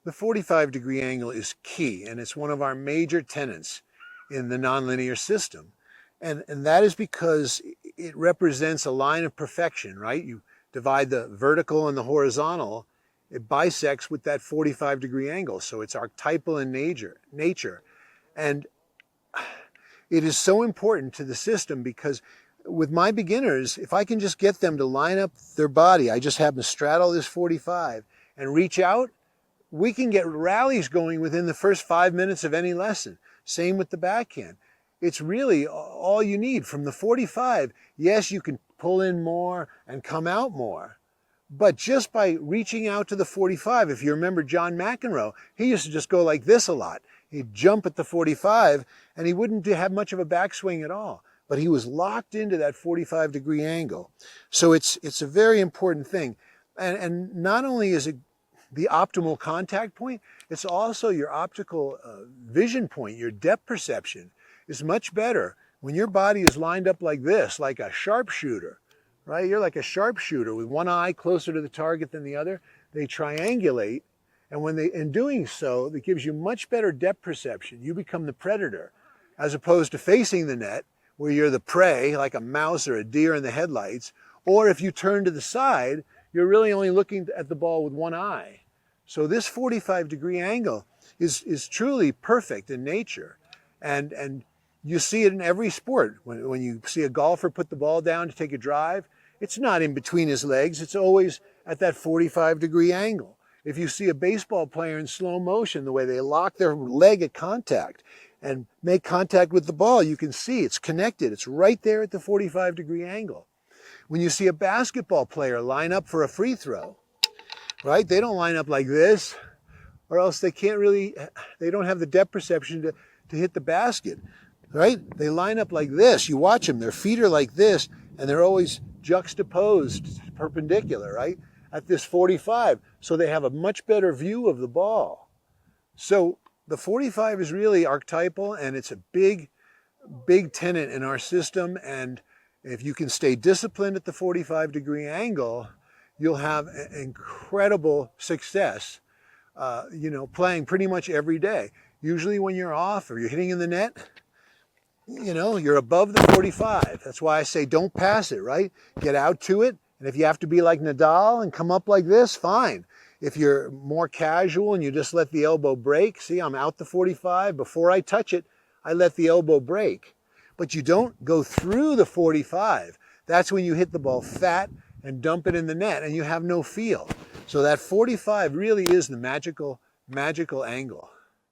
The 45-degree angle is key, and it's one of our major tenets in the nonlinear system. And that is because it represents a line of perfection, right? You divide the vertical and the horizontal, it bisects with that 45-degree angle. So it's archetypal in nature. And it is so important to the system because with my beginners, if I can just get them to line up their body, I just have them straddle this 45 and reach out, we can get rallies going within the first 5 minutes of any lesson. Same with the backhand. It's really all you need from the 45. Yes, you can pull in more and come out more. But just by reaching out to the 45, if you remember John McEnroe, he used to just go like this a lot. He'd jump at the 45 and he wouldn't have much of a backswing at all. But he was locked into that 45-degree angle. So it's a very important thing. And not only is it the optimal contact point, it's also your optical vision point, your depth perception is much better when your body is lined up like this, like a sharpshooter, right? You're like a sharpshooter with one eye closer to the target than the other. They triangulate, and in doing so, it gives you much better depth perception. You become the predator, as opposed to facing the net, where you're the prey, like a mouse or a deer in the headlights, or if you turn to the side, you're really only looking at the ball with one eye. So this 45-degree angle is truly perfect in nature. And you see it in every sport. When you see a golfer put the ball down to take a drive, it's not in between his legs. It's always at that 45-degree angle. If you see a baseball player in slow motion, the way they lock their leg at contact and make contact with the ball, you can see it's connected. It's right there at the 45-degree angle. When you see a basketball player line up for a free throw, right? They don't line up like this, or else they don't have the depth perception to hit the basket, right? They line up like this. You watch them, their feet are like this, and they're always juxtaposed, perpendicular, right? At this 45, so they have a much better view of the ball. So the 45 is really archetypal, and it's a big tenet in our system, and if you can stay disciplined at the 45-degree angle, you'll have incredible success, playing pretty much every day. Usually when you're off or you're hitting in the net, you're above the 45. That's why I say don't pass it, right? Get out to it. And if you have to be like Nadal and come up like this, fine. If you're more casual and you just let the elbow break, see, I'm out the 45. Before I touch it, I let the elbow break. But you don't go through the 45. That's when you hit the ball fat and dump it in the net and you have no feel. So that 45 really is the magical angle.